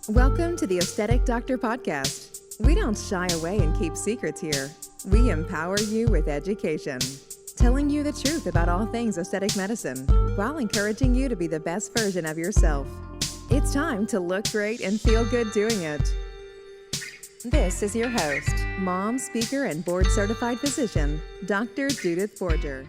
Welcome to the Aesthetic Doctor Podcast. We don't shy away and keep secrets here. We empower you with education, telling you the truth about all things aesthetic medicine while encouraging you to be the best version of yourself. It's time to look great and feel good doing it. This is your host, mom, speaker, and board-certified physician, Dr. Judith BORGER.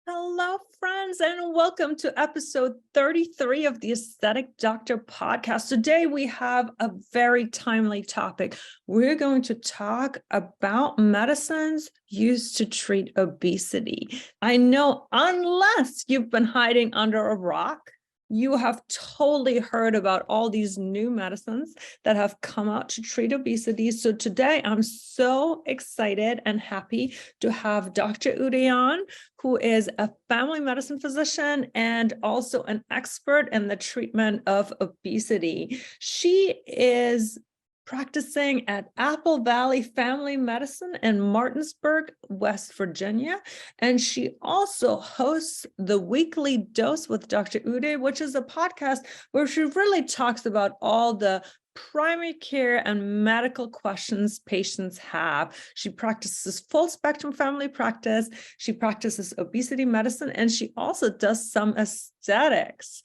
Hello, friends, and welcome to episode 33 of the Aesthetic Doctor Podcast. Today, we have a very timely topic. We're going to talk about medicines used to treat obesity. I know, unless you've been hiding under a rock, you have totally heard about all these new medicines that have come out to treat obesity. So today I'm so excited and happy to have Dr. Uday on, who is a family medicine physician and also an expert in the treatment of obesity. She is practicing at Apple Valley Family Medicine in Martinsburg, West Virginia. And she also hosts the Weekly Dose with Dr. Uday, which is a podcast where she really talks about all the primary care and medical questions patients have. She practices full spectrum family practice. She practices obesity medicine, and she also does some aesthetics.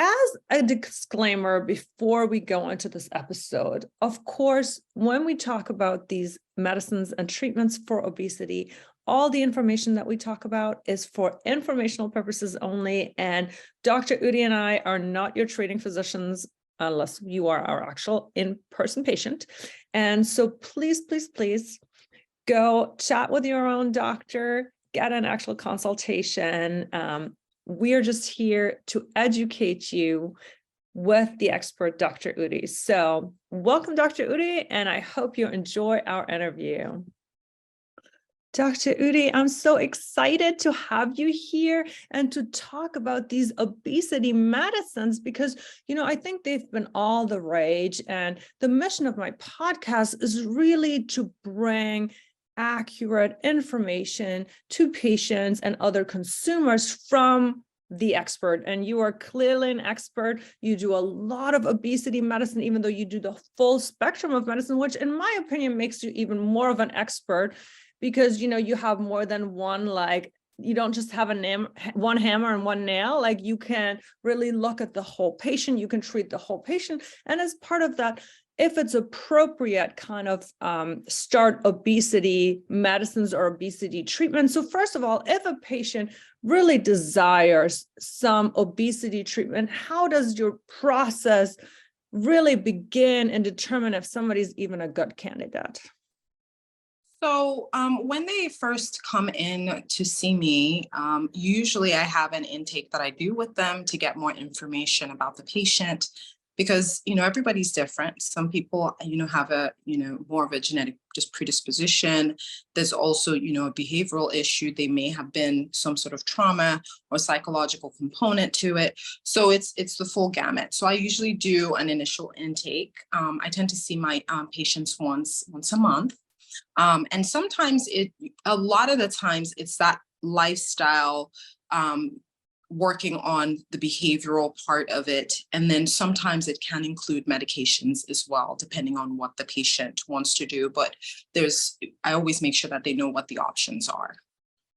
As a disclaimer, before we go into this episode, of course, when we talk about these medicines and treatments for obesity, all the information that we talk about is for informational purposes only. And Dr. Uday and I are not your treating physicians unless you are our actual in-person patient. And so please, please, please go chat with your own doctor, get an actual consultation. We are just here to educate you with the expert, Dr. Uday. So welcome, Dr. Uday, and I hope you enjoy our interview. Dr. Uday, I'm so excited to have you here and to talk about these obesity medicines because, I think they've been all the rage. And the mission of my podcast is really to bring accurate information to patients and other consumers from the expert. And you are clearly an expert. You do a lot of obesity medicine, even though you do the full spectrum of medicine, which in my opinion makes you even more of an expert because, you have more than one, you don't just have one hammer and one nail. You can really look at the whole patient. You can treat the whole patient. And as part of that, if it's appropriate, kind of start obesity medicines or obesity treatment. So first of all, if a patient really desires some obesity treatment, how does your process really begin and determine if somebody's even a good candidate? So when they first come in to see me, usually I have an intake that I do with them to get more information about the patient because, everybody's different. Some people, have a, more of a genetic just predisposition. There's also, a behavioral issue. They may have been some sort of trauma or psychological component to it. So it's the full gamut. So I usually do an initial intake. I tend to see my patients once a month. And sometimes a lot of the times it's that lifestyle, working on the behavioral part of it. And then sometimes it can include medications as well, depending on what the patient wants to do. But I always make sure that they know what the options are.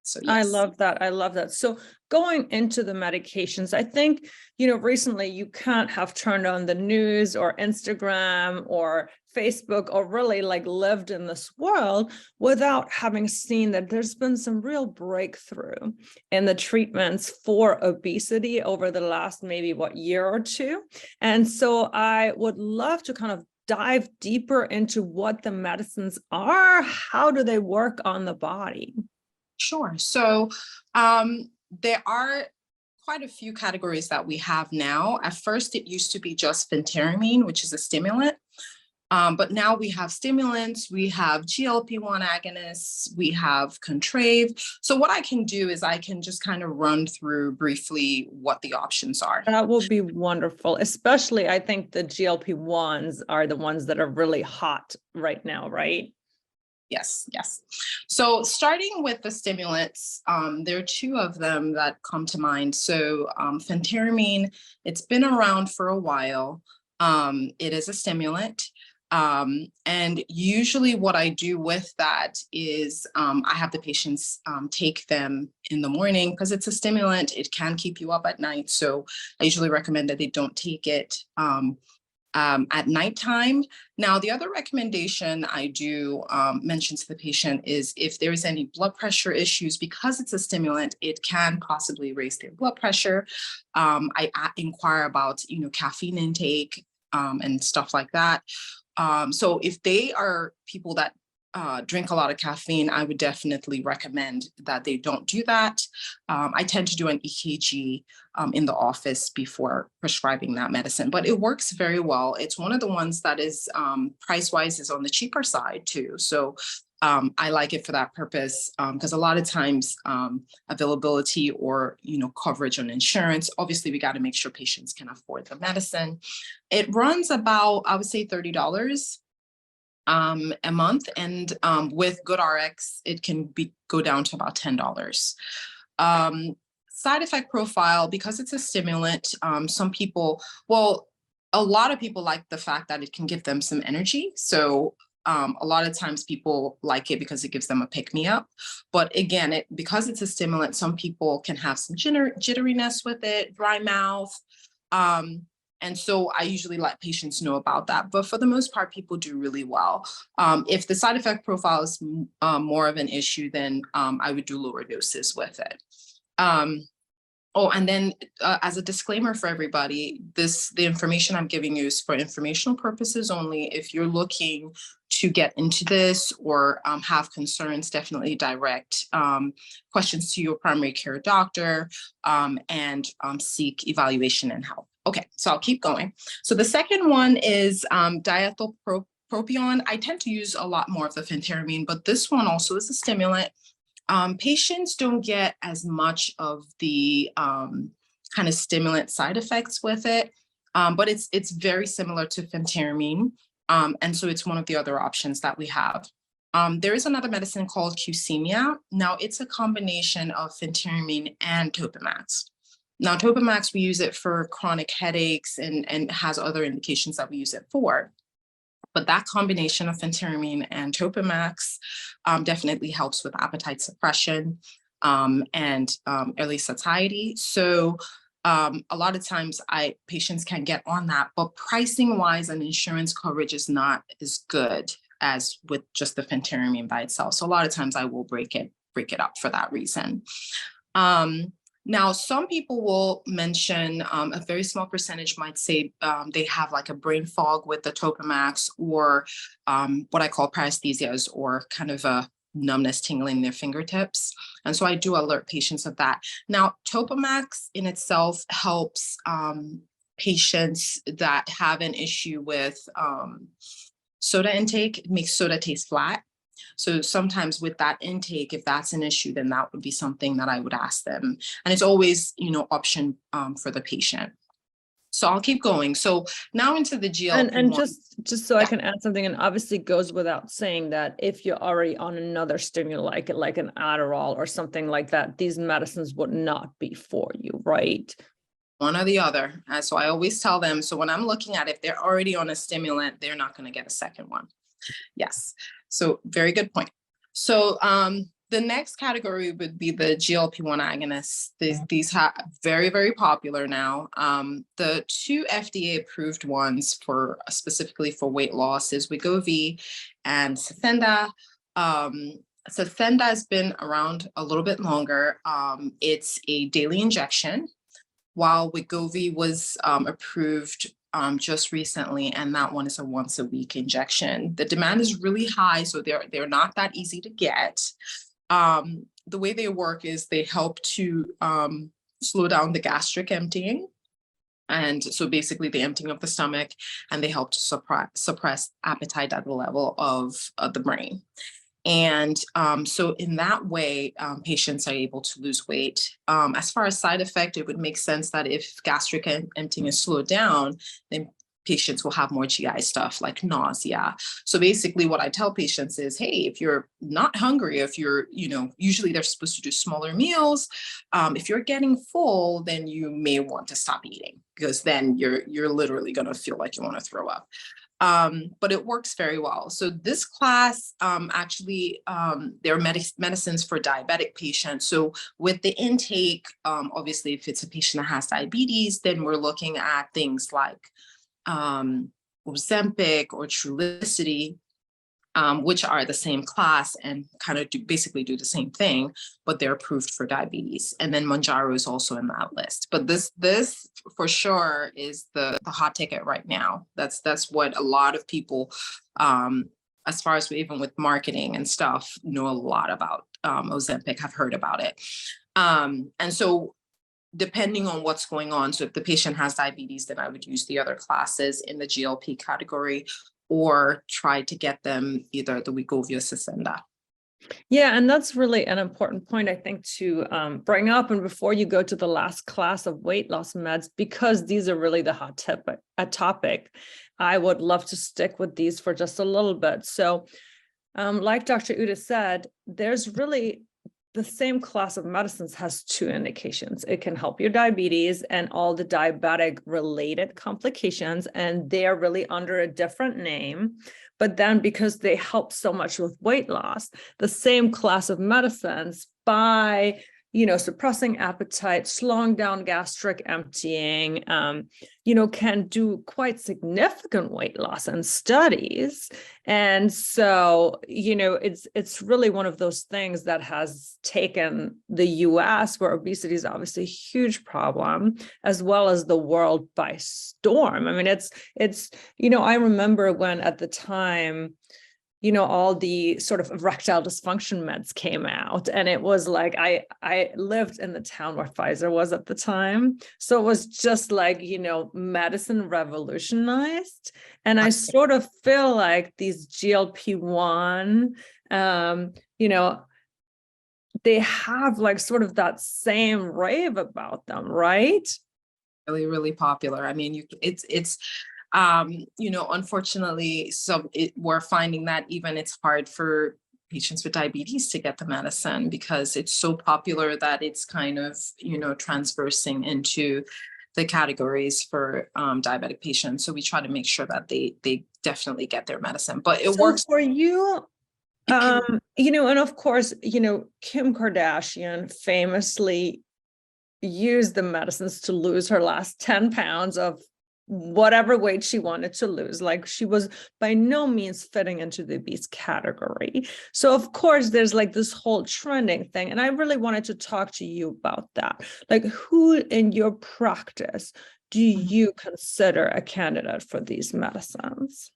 So yes. I love that. So going into the medications, I think, recently you can't have turned on the news or Instagram or Facebook or really lived in this world without having seen that there's been some real breakthrough in the treatments for obesity over the last maybe year or two. And so I would love to kind of dive deeper into what the medicines are. How do they work on the body? Sure. So there are quite a few categories that we have now. At first, it used to be just phentermine, which is a stimulant. But now we have stimulants, we have GLP-1 agonists, we have Contrave. So what I can do is I can just kind of run through briefly what the options are. That will be wonderful. Especially, I think the GLP-1s are the ones that are really hot right now, right? Yes, yes. So starting with the stimulants, there are two of them that come to mind. So phentermine, it's been around for a while. It is a stimulant. And usually what I do with that is I have the patients take them in the morning because it's a stimulant. It can keep you up at night. So I usually recommend that they don't take it at nighttime. Now, the other recommendation I do mention to the patient is if there's any blood pressure issues, because it's a stimulant, it can possibly raise their blood pressure. I inquire about, caffeine intake and stuff like that. So if they are people that drink a lot of caffeine, I would definitely recommend that they don't do that. I tend to do an EKG in the office before prescribing that medicine, but it works very well. It's one of the ones that is price-wise is on the cheaper side too. So I like it for that purpose because a lot of times availability or coverage on insurance, obviously we got to make sure patients can afford the medicine. It runs about, I would say, $30 a month, and with GoodRx, it can go down to about $10. Side effect profile, because it's a stimulant, some people, well, a lot of people like the fact that it can give them some energy. So a lot of times people like it because it gives them a pick-me-up. But again, because it's a stimulant, some people can have some jitteriness with it, dry mouth. And so I usually let patients know about that. But for the most part, people do really well. If the side effect profile is more of an issue, then I would do lower doses with it. And then as a disclaimer for everybody, the information I'm giving you is for informational purposes only. If you're looking to get into this or have concerns, definitely direct questions to your primary care doctor and seek evaluation and help. Okay, so I'll keep going. So the second one is diethylpropion. I tend to use a lot more of the phentermine, but this one also is a stimulant. Patients don't get as much of the kind of stimulant side effects with it, but it's very similar to phentermine. And so it's one of the other options that we have. There is another medicine called Qsymia. Now it's a combination of phentermine and Topamax. Now, Topamax, we use it for chronic headaches and has other indications that we use it for. But that combination of phentermine and Topamax definitely helps with appetite suppression and early satiety. So a lot of times patients can get on that, but pricing wise and insurance coverage is not as good as with just the phentermine by itself. So a lot of times I will break it up for that reason. Now, some people will mention a very small percentage might say they have like a brain fog with the Topamax or what I call paresthesias or kind of a numbness, tingling in their fingertips. And so I do alert patients of that. Now, Topamax in itself helps patients that have an issue with soda intake. It makes soda taste flat. So sometimes with that intake, if that's an issue, then that would be something that I would ask them. And it's always, option for the patient. So I'll keep going. So now into the GLP-1. And just so I can add something, and obviously goes without saying that if you're already on another stimulant, like an Adderall or something like that, these medicines would not be for you, right? One or the other. So I always tell them, so when I'm looking at if they're already on a stimulant, they're not going to get a second one. Yes. So very good point. So the next category would be the GLP-1 agonists. These are very, very popular now. The two FDA approved ones specifically for weight loss is Wegovy and Saxenda. Saxenda has been around a little bit longer. It's a daily injection, while Wegovy was approved just recently, and that one is a once a week injection. The demand is really high, so they're not that easy to get. The way they work is they help to slow down the gastric emptying. And so basically the emptying of the stomach, and they help to suppress appetite at the level of the brain. And so in that way, patients are able to lose weight. As far as side effect, it would make sense that if gastric emptying is slowed down, then patients will have more GI stuff like nausea. So basically what I tell patients is, hey, if you're not hungry, if you're, usually they're supposed to do smaller meals. If you're getting full, then you may want to stop eating, because then you're literally going to feel like you want to throw up. But it works very well. So this class, there are medicines for diabetic patients. So with the intake, obviously, if it's a patient that has diabetes, then we're looking at things like Ozempic or Trulicity, which are the same class and kind of basically do the same thing, but they're approved for diabetes. And then Mounjaro is also in that list. But this for sure is the hot ticket right now. That's what a lot of people, as far as even with marketing and stuff, know a lot about Ozempic, have heard about it. And so depending on what's going on, so if the patient has diabetes, then I would use the other classes in the GLP category, or try to get them either the Wegovy or Saxenda. Yeah, and that's really an important point, I think, to bring up. And before you go to the last class of weight loss meds, because these are really the hot topic, I would love to stick with these for just a little bit. So like Dr. Uda said, there's really the same class of medicines has two indications. It can help your diabetes and all the diabetic related complications, and they're really under a different name. But then because they help so much with weight loss, the same class of medicines, by suppressing appetite, slowing down gastric emptying, can do quite significant weight loss in studies. And so, it's really one of those things that has taken the US, where obesity is obviously a huge problem, as well as the world, by storm. I mean, I remember when at the time, all the sort of erectile dysfunction meds came out, and it was like, I lived in the town where Pfizer was at the time. So it was just like, medicine revolutionized. And I sort of feel like these GLP-1, they have like sort of that same rave about them, right? Really, really popular. I mean, it's unfortunately, we're finding that even it's hard for patients with diabetes to get the medicine, because it's so popular that it's kind of, transversing into the categories for diabetic patients. So we try to make sure that they definitely get their medicine, but it works for you. And of course, Kim Kardashian famously used the medicines to lose her last 10 pounds of whatever weight she wanted to lose. Like, she was by no means fitting into the obese category. So of course there's like this whole trending thing. And I really wanted to talk to you about that. Like, who in your practice do you consider a candidate for these medicines?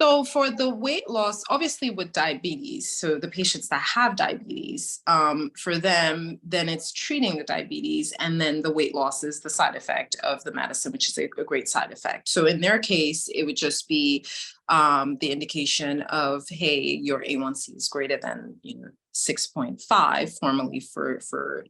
So for the weight loss, obviously with diabetes, so the patients that have diabetes, for them, then it's treating the diabetes, and then the weight loss is the side effect of the medicine, which is a great side effect. So in their case, it would just be the indication of, hey, your A1C is greater than 6.5, formally for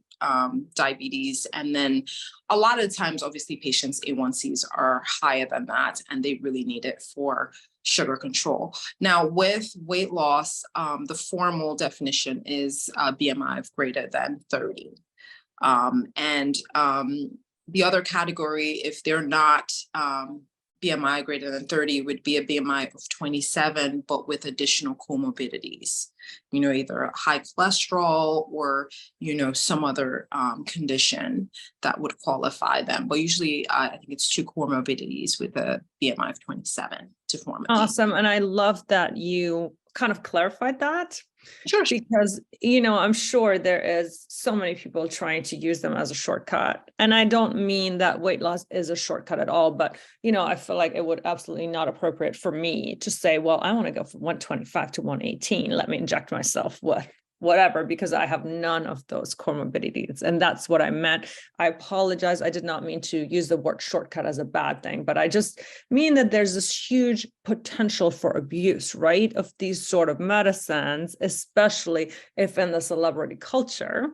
diabetes. And then a lot of times, obviously, patients' A1Cs are higher than that, and they really need it for sugar control. Now, with weight loss, the formal definition is BMI of greater than 30. The other category, if they're not BMI greater than 30, would be a BMI of 27, but with additional comorbidities, either high cholesterol or, some other condition that would qualify them. But usually I think it's 2 comorbidities with a BMI of 27 to form. Awesome. And I love that you kind of clarified that. Sure. Because, I'm sure there is so many people trying to use them as a shortcut. And I don't mean that weight loss is a shortcut at all, but, I feel like it would absolutely not appropriate for me to say, well, I want to go from 125 to 118. Let me inject myself with whatever, because I have none of those comorbidities. And that's what I meant. I apologize. I did not mean to use the word shortcut as a bad thing, but I just mean that there's this huge potential for abuse, right, of these sort of medicines, especially if in the celebrity culture.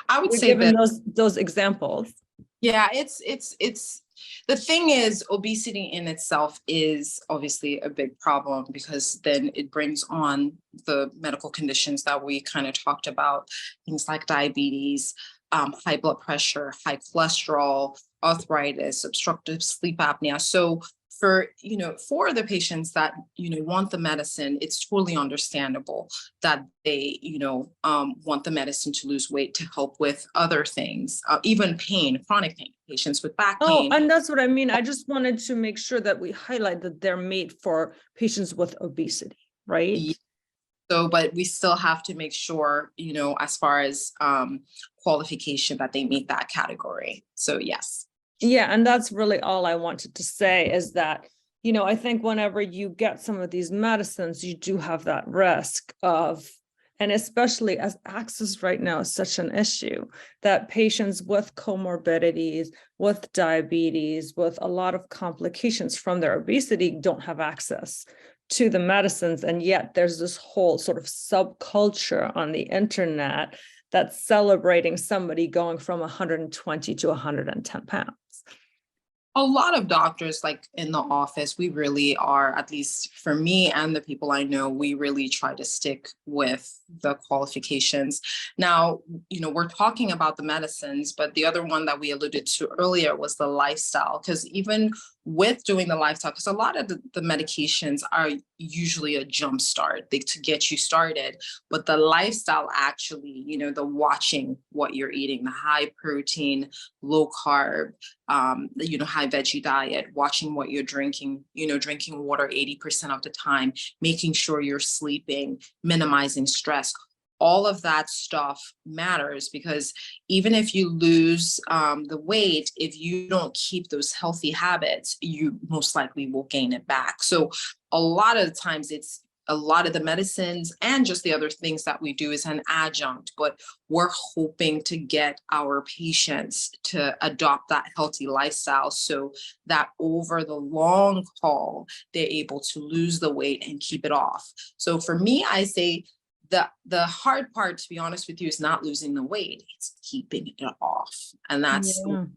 I would say given that those examples. Yeah, it's The thing is, obesity in itself is obviously a big problem because then it brings on the medical conditions that we kind of talked about, things like diabetes, high blood pressure, high cholesterol, arthritis, obstructive sleep apnea. So for the patients that want the medicine, it's totally understandable that they want the medicine to lose weight to help with other things, even pain, chronic pain, patients with back Oh, pain. and that's what I mean. I just wanted to make sure that we highlight that they're made for patients with obesity, right? So, but we still have to make sure, as far as qualification, that they meet that category. So yes. Yeah, and that's really all I wanted to say is that, I think whenever you get some of these medicines, you do have that risk of, and especially as access right now is such an issue, that patients with comorbidities, with diabetes, with a lot of complications from their obesity don't have access to the medicines. And yet there's this whole sort of subculture on the internet that's celebrating somebody going from 120 to 110 pounds. A lot of doctors, like in the office, we really are, at least for me and the people I know, we really try to stick with the qualifications. Now, we're talking about the medicines, but the other one that we alluded to earlier was the lifestyle, because even with doing the lifestyle, because a lot of the medications are usually a jump start to get you started, but the lifestyle actually, the watching what you're eating, the high protein, low carb, high veggie diet, watching what you're drinking, drinking water 80% of the time, making sure you're sleeping, minimizing stress. All of that stuff matters, because even if you lose the weight, if you don't keep those healthy habits, you most likely will gain it back. So a lot of the times it's a lot of the medicines and just the other things that we do is an adjunct, but we're hoping to get our patients to adopt that healthy lifestyle so that over the long haul, they're able to lose the weight and keep it off. So for me, I say, the hard part, to be honest with you, is not losing the weight, it's keeping it off. And that's what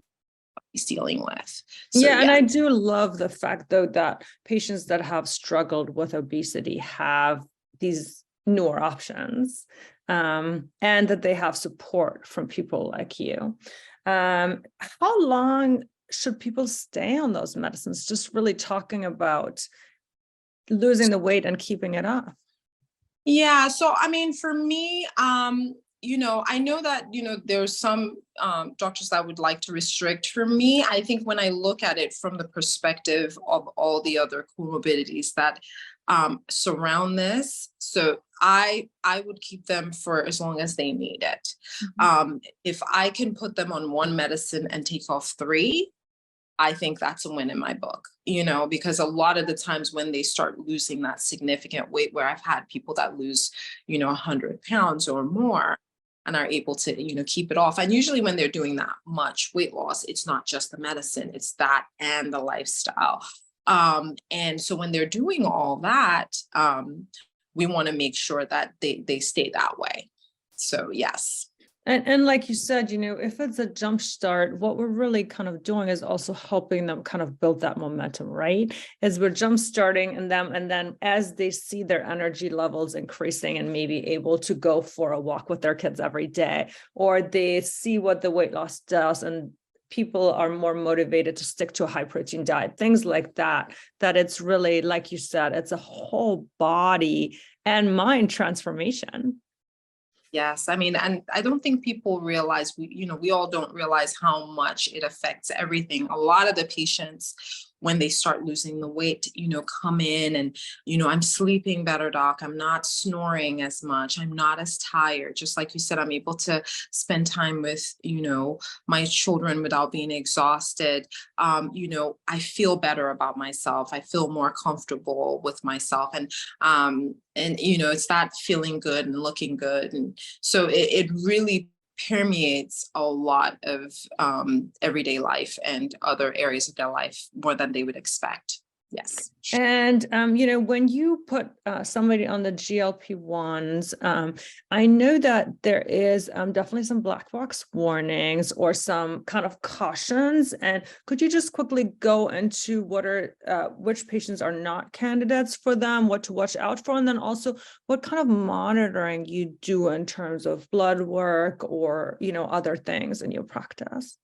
he's dealing with. So, and I do love the fact, though, that patients that have struggled with obesity have these newer options, and that they have support from people like you. How long should people stay on those medicines? Just really talking about losing the weight and keeping it off. Yeah. So, I mean, for me, I know that, there's some doctors that would like to restrict. For me, I think when I look at it from the perspective of all the other comorbidities that surround this, so I would keep them for as long as they need it. If I can put them on one medicine and take off 3, I think that's a win in my book, because a lot of the times when they start losing that significant weight, where I've had people that lose, 100 pounds or more and are able to, keep it off. And usually when they're doing that much weight loss, it's not just the medicine, it's that and the lifestyle. And so when they're doing all that, we want to make sure that they stay that way. So yes. And like you said, if it's a jump start, what we're really kind of doing is also helping them kind of build that momentum, right? As we're jump starting in them, and then as they see their energy levels increasing and maybe able to go for a walk with their kids every day, or they see what the weight loss does and people are more motivated to stick to a high protein diet, things like that, that it's really, like you said, it's a whole body and mind transformation. Yes. I mean, and I don't think people realize, we all don't realize how much it affects everything. A lot of the patients, when they start losing the weight, come in and, I'm sleeping better, doc. I'm not snoring as much. I'm not as tired. Just like you said, I'm able to spend time with, my children without being exhausted. I feel better about myself. I feel more comfortable with myself. And it's that feeling good and looking good. And so it really permeates a lot of everyday life and other areas of their life more than they would expect. Yes. And, when you put somebody on the GLP-1s, I know that there is definitely some black box warnings or some kind of cautions. And could you just quickly go into which patients are not candidates for them, what to watch out for, and then also what kind of monitoring you do in terms of blood work or, other things in your practice?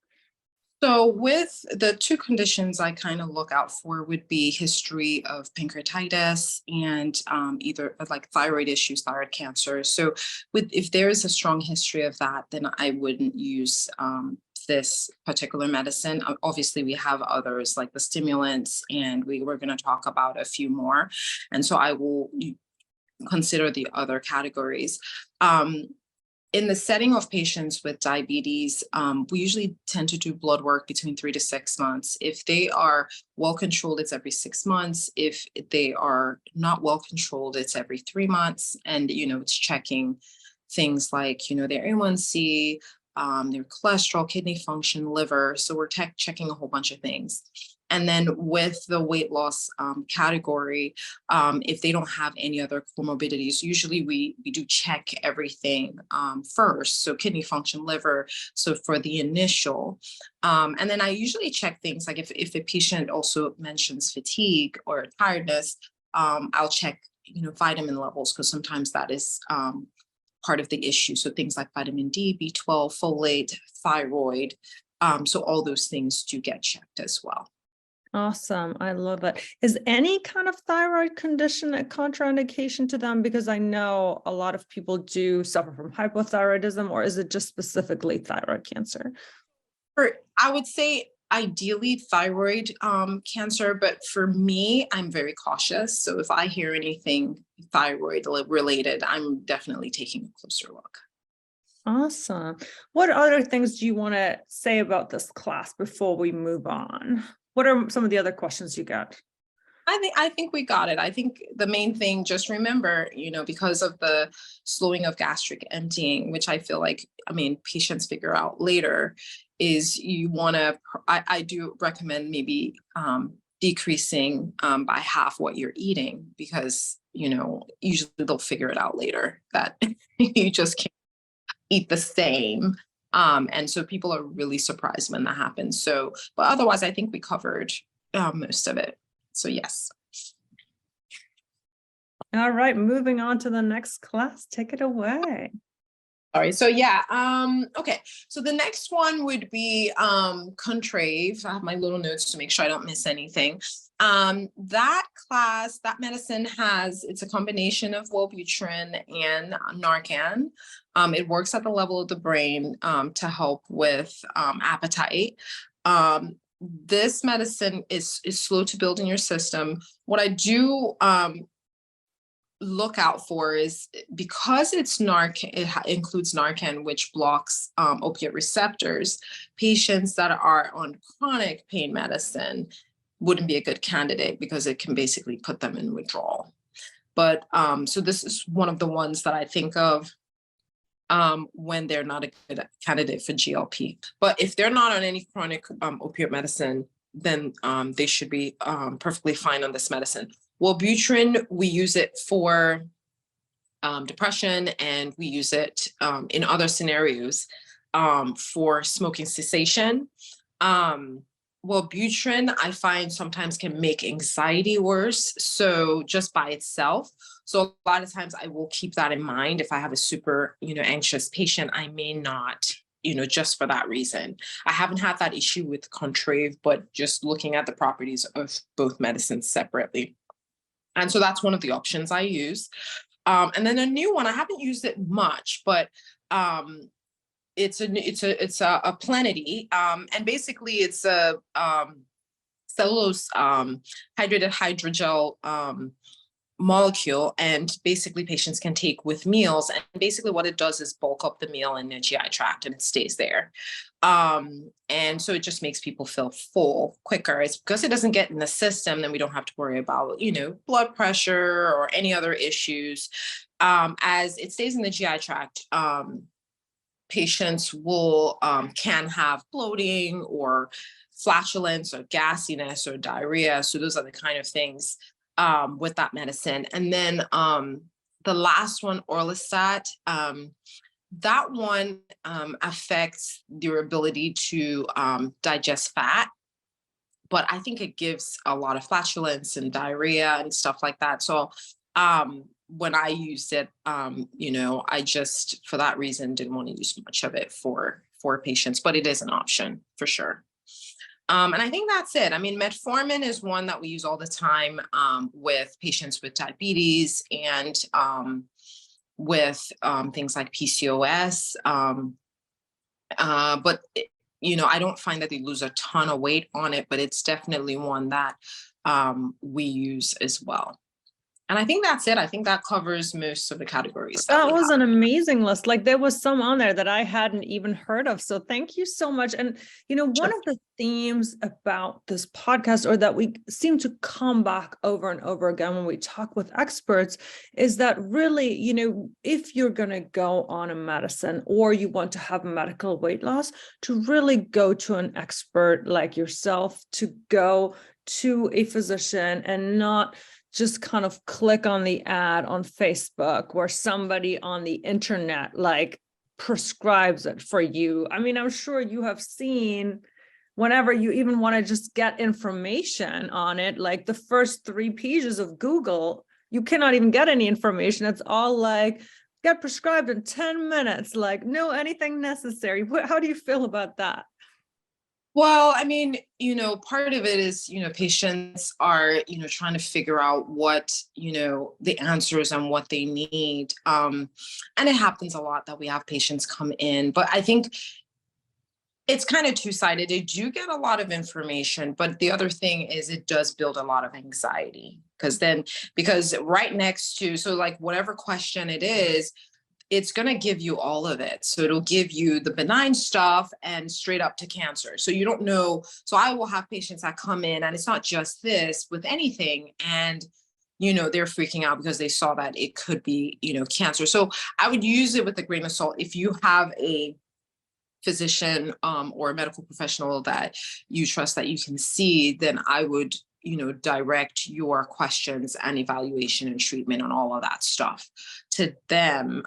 So with the two conditions I kind of look out for would be history of pancreatitis and either like thyroid issues, thyroid cancer. So if there is a strong history of that, then I wouldn't use this particular medicine. Obviously, we have others like the stimulants, and we're going to talk about a few more. And so I will consider the other categories. In the setting of patients with diabetes, we usually tend to do blood work between 3 to 6 months. If they are well controlled, it's every 6 months. If they are not well controlled, it's every 3 months. And, it's checking things like, their A1C, their cholesterol, kidney function, liver. So we're checking a whole bunch of things. And then with the weight loss category, if they don't have any other comorbidities, usually we do check everything first. So kidney function, liver, so for the initial. And then I usually check things like if a patient also mentions fatigue or tiredness, I'll check, vitamin levels, because sometimes that is part of the issue. So things like vitamin D, B12, folate, thyroid. So all those things do get checked as well. Awesome. I love it. Is any kind of thyroid condition a contraindication to them? Because I know a lot of people do suffer from hypothyroidism, or is it just specifically thyroid cancer? I would say ideally thyroid cancer, but for me, I'm very cautious. So if I hear anything thyroid related, I'm definitely taking a closer look. Awesome. What other things do you want to say about this class before we move on? What are some of the other questions you got? I think we got it. I think the main thing, just remember, because of the slowing of gastric emptying, which I feel like, patients figure out later, is you want to, I do recommend maybe decreasing by half what you're eating, because, usually they'll figure it out later that you just can't eat the same. And so people are really surprised when that happens. So, but otherwise, I think we covered most of it. So yes. All right, moving on to the next class. Take it away. Sorry. So yeah. Okay. So the next one would be Contrave. I have my little notes to make sure I don't miss anything. That class, that medicine it's a combination of Wellbutrin and Narcan. It works at the level of the brain to help with appetite. This medicine is slow to build in your system. What I do look out for is, because it's Narcan, it includes Narcan, which blocks opiate receptors. Patients that are on chronic pain medicine wouldn't be a good candidate, because it can basically put them in withdrawal. But so this is one of the ones that I think of when they're not a good candidate for GLP. But if they're not on any chronic opioid medicine, then they should be perfectly fine on this medicine. Wellbutrin, we use it for depression, and we use it in other scenarios for smoking cessation. Wellbutrin, I find sometimes can make anxiety worse, so just by itself. So a lot of times I will keep that in mind. If I have a super, anxious patient, I may not, just for that reason. I haven't had that issue with Contrave, but just looking at the properties of both medicines separately. And so that's one of the options I use. And then a new one, I haven't used it much, but it's a Plenity, and basically it's a cellulose hydrated hydrogel molecule, and basically patients can take with meals, and basically what it does is bulk up the meal in the GI tract, and it stays there. And so it just makes people feel full quicker. It's because it doesn't get in the system, then we don't have to worry about, blood pressure or any other issues. As it stays in the GI tract, patients will can have bloating or flatulence or gassiness or diarrhea. So those are the kind of things with that medicine. And then the last one, orlistat, that one affects your ability to digest fat, but I think it gives a lot of flatulence and diarrhea and stuff like that. So when I used it, I just, for that reason, didn't want to use much of it for patients, but it is an option for sure. And I think that's it. I mean, metformin is one that we use all the time with patients with diabetes and with things like PCOS. But I don't find that they lose a ton of weight on it, but it's definitely one that we use as well. And I think that's it. I think that covers most of the categories. That was an amazing list. Like there was some on there that I hadn't even heard of. So thank you so much. And, one of the themes about this podcast, or that we seem to come back over and over again when we talk with experts, is that really, if you're going to go on a medicine or you want to have medical weight loss, to really go to an expert like yourself, to go to a physician and not just kind of click on the ad on Facebook where somebody on the internet prescribes it for you. I mean, I'm sure you have seen whenever you even want to just get information on it, like the first 3 pages of Google, you cannot even get any information. It's all get prescribed in 10 minutes, no, anything necessary. How do you feel about that? Well, I mean, part of it is, patients are, trying to figure out what, the answers and what they need. And it happens a lot that we have patients come in, but I think it's kind of two-sided. They do get a lot of information, but the other thing is it does build a lot of anxiety because right next to, so whatever question it is, it's going to give you all of it. So it'll give you the benign stuff and straight up to cancer. So you don't know. So I will have patients that come in, and it's not just this with anything. And, they're freaking out because they saw that it could be, cancer. So I would use it with a grain of salt. If you have a physician or a medical professional that you trust that you can see, then I would direct your questions and evaluation and treatment and all of that stuff to them.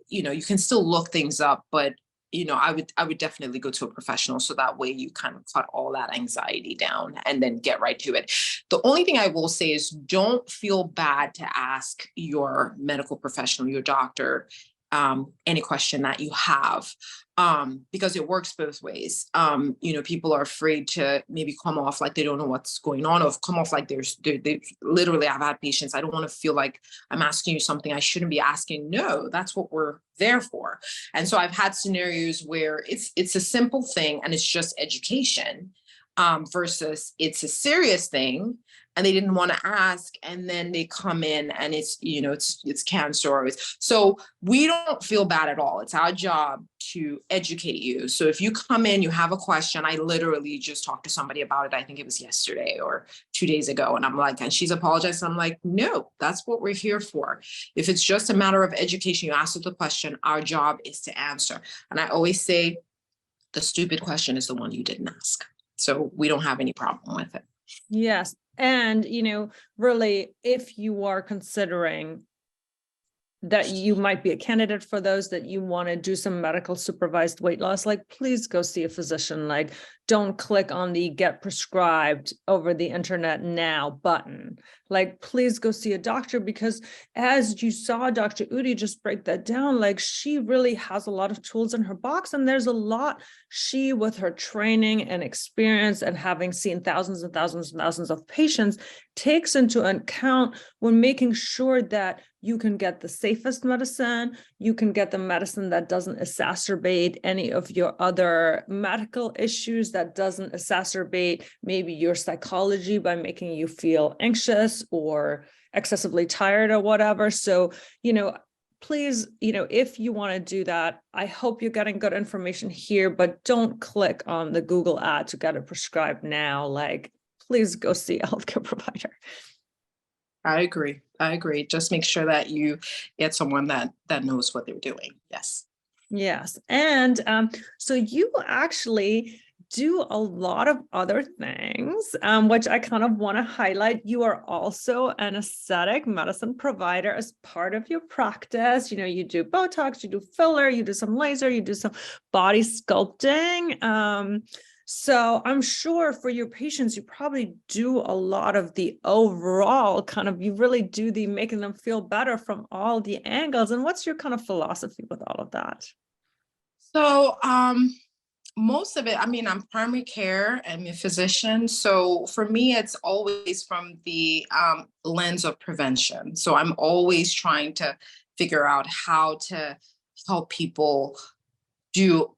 You can still look things up, but I would definitely go to a professional, so that way you kind of cut all that anxiety down and then get right to it. The only thing I will say is don't feel bad to ask your medical professional, your doctor, any question that you have, because it works both ways. People are afraid to maybe come off like they don't know what's going on, or come off like they literally, I've had patients, I don't want to feel like I'm asking you something I shouldn't be asking. No, that's what we're there for. And so I've had scenarios where it's a simple thing and it's just education, versus it's a serious thing and they didn't want to ask, and then they come in and it's cancer. So we don't feel bad at all. It's our job to educate you. So if you come in, you have a question, I literally just talked to somebody about it. I think it was yesterday or 2 days ago. And I'm like, and she's apologized. I'm like, no, that's what we're here for. If it's just a matter of education, you ask the question, our job is to answer. And I always say the stupid question is the one you didn't ask. So we don't have any problem with it. Yes. And, really, if you are considering that you might be a candidate for those, that you want to do some medical supervised weight loss, please go see a physician. Don't click on the get prescribed over the internet now button. Please go see a doctor, because as you saw Dr. Udi just break that down, she really has a lot of tools in her box, and there's a lot she, with her training and experience and having seen thousands and thousands and thousands of patients, takes into account when making sure that you can get the safest medicine, you can get the medicine that doesn't exacerbate any of your other medical issues, that doesn't exacerbate maybe your psychology by making you feel anxious or excessively tired or whatever. So, please, if you want to do that, I hope you're getting good information here, but don't click on the Google ad to get it prescribed now. Please go see a healthcare provider. I agree. Just make sure that you get someone that knows what they're doing. Yes. Yes. And so you actually do a lot of other things, which I kind of want to highlight. You are also an aesthetic medicine provider as part of your practice. You do Botox, you do filler, you do some laser, you do some body sculpting. So I'm sure for your patients, you probably do a lot of the overall kind of, you really do the making them feel better from all the angles. And what's your kind of philosophy with all of that? So, most of it, I mean, I'm primary care, I'm a physician. So for me, it's always from the lens of prevention. So I'm always trying to figure out how to help people do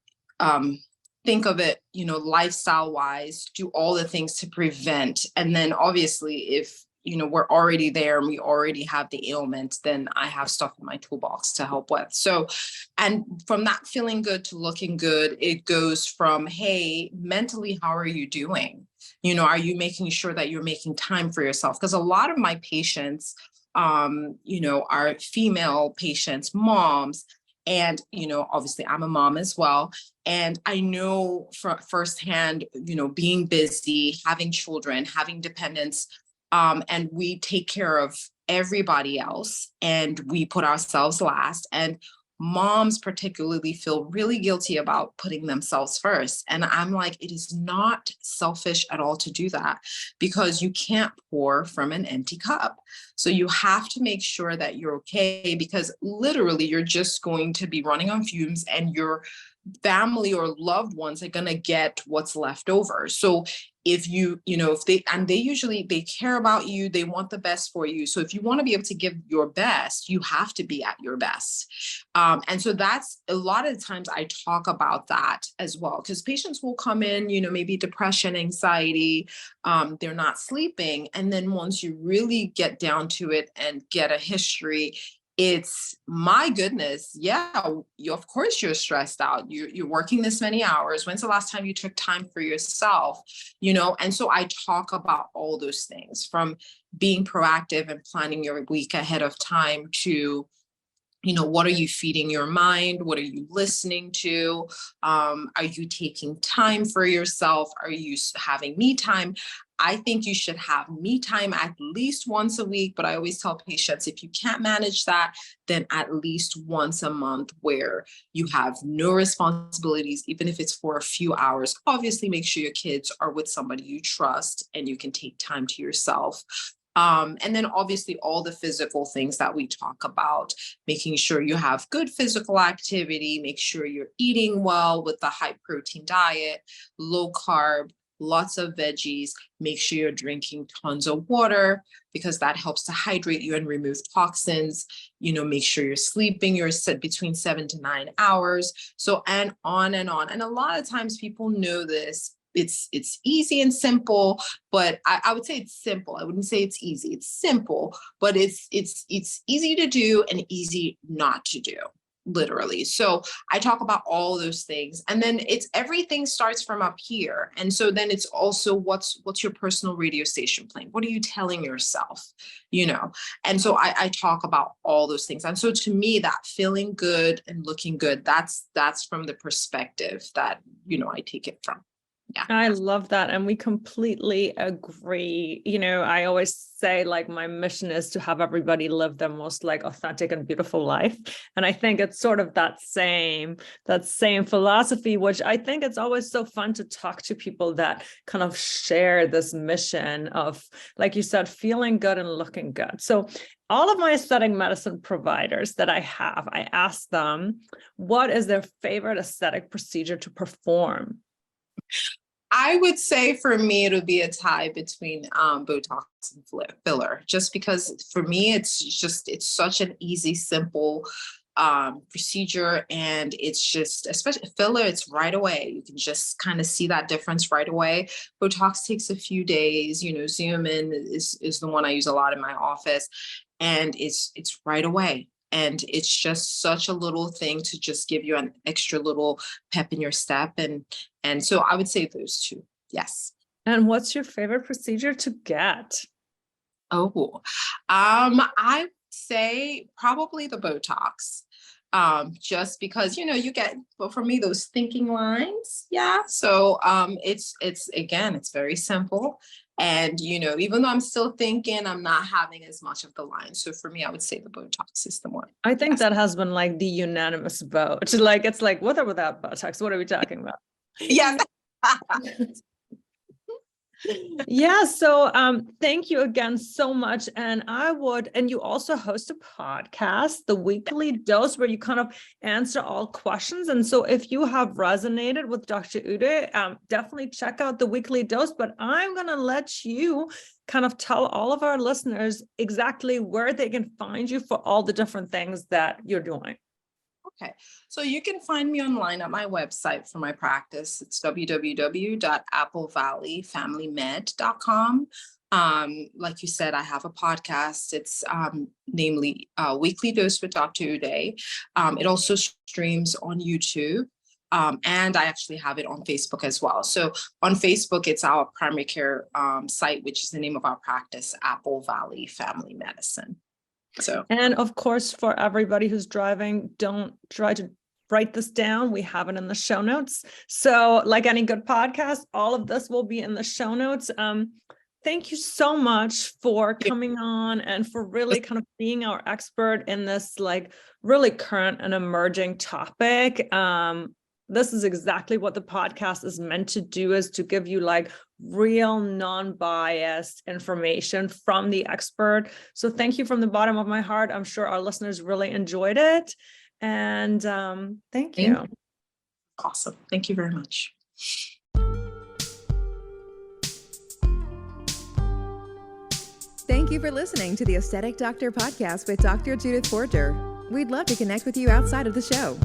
think of it, lifestyle wise, do all the things to prevent. And then obviously if we're already there and we already have the ailment, then I have stuff in my toolbox to help with. So, and from that feeling good to looking good, it goes from, hey, mentally, how are you doing? Are you making sure that you're making time for yourself? Because a lot of my patients, are female patients, moms. And, obviously I'm a mom as well. And I know firsthand, being busy, having children, having dependents, and we take care of everybody else and we put ourselves last. And moms particularly feel really guilty about putting themselves first. And I'm like, it is not selfish at all to do that, because you can't pour from an empty cup. So you have to make sure that you're okay, because literally you're just going to be running on fumes and your family or loved ones are going to get what's left over. So if they usually, they care about you, they want the best for you. So if you want to be able to give your best, you have to be at your best. And so that's a lot of the times I talk about that as well, because patients will come in, maybe depression, anxiety, they're not sleeping. And then once you really get down to it and get a history, it's, my goodness, yeah, of course you're stressed out. You're working this many hours. When's the last time you took time for yourself? And so I talk about all those things, from being proactive and planning your week ahead of time to, what are you feeding your mind? What are you listening to? Are you taking time for yourself? Are you having me time? I think you should have me time at least once a week, but I always tell patients, if you can't manage that, then at least once a month where you have no responsibilities, even if it's for a few hours. Obviously, make sure your kids are with somebody you trust and you can take time to yourself. And then obviously all the physical things that we talk about, making sure you have good physical activity, make sure you're eating well with the high protein diet, low carb, lots of veggies, make sure you're drinking tons of water, because that helps to hydrate you and remove toxins. Make sure you're sleeping, you're set between 7 to 9 hours. So, and on and on. And a lot of times people know this. It's easy and simple, but I would say it's simple. I wouldn't say it's easy. It's simple, but it's easy to do and easy not to do, literally. So I talk about all those things, and then it's, everything starts from up here. And so then it's also what's your personal radio station playing? What are you telling yourself? And so I talk about all those things. And so to me, that feeling good and looking good, that's from the perspective that, I take it from. Yeah. I love that. And we completely agree. I always say, like, my mission is to have everybody live their most authentic and beautiful life. And I think it's sort of that same philosophy, which I think it's always so fun to talk to people that kind of share this mission of, like you said, feeling good and looking good. So all of my aesthetic medicine providers that I have, I ask them, what is their favorite aesthetic procedure to perform? I would say for me, it would be a tie between Botox and filler, just because for me, it's such an easy, simple procedure. And it's just, especially filler, it's right away. You can just kind of see that difference right away. Botox takes a few days, Xeomin is the one I use a lot in my office, and it's right away. And it's just such a little thing to just give you an extra little pep in your step. And so I would say those two. Yes. And what's your favorite procedure to get? Oh, I would say probably the Botox. just because, you get, well, for me, those thinking lines. Yeah. So it's very simple. And, even though I'm still thinking, I'm not having as much of the lines. So for me, I would say the Botox is the one. I think that has been like the unanimous vote. Like, it's like, with or without Botox, what are we talking about? Yeah. Yeah. So thank you again so much. And you also host a podcast, The Weekly Dose, where you kind of answer all questions. And so if you have resonated with Dr. Ude, definitely check out The Weekly Dose. But I'm going to let you kind of tell all of our listeners exactly where they can find you for all the different things that you're doing. Okay, so you can find me online at my website for my practice. It's www.applevalleyfamilymed.com. Like you said, I have a podcast. It's namely Weekly Dose with Dr. Ude. It also streams on YouTube. And I actually have it on Facebook as well. So on Facebook, it's our primary care site, which is the name of our practice, Apple Valley Family Medicine. So, and of course, for everybody who's driving, don't try to write this down. We have it in the show notes. So like any good podcast, all of this will be in the show notes. Thank you so much for coming on and for really kind of being our expert in this like really current and emerging topic. This is exactly what the podcast is meant to do, is to give you like real non-biased information from the expert. So thank you from the bottom of my heart. I'm sure our listeners really enjoyed it. And thank you. Awesome. Thank you very much. Thank you for listening to the Aesthetic Doctor Podcast with Dr. Judith Borger. We'd love to connect with you outside of the show.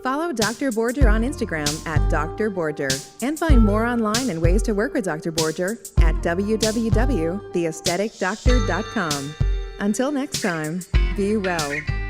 Follow Dr. Borger on Instagram at Dr. Borger and find more online and ways to work with Dr. Borger at www.theaestheticdoctor.com. Until next time, be well.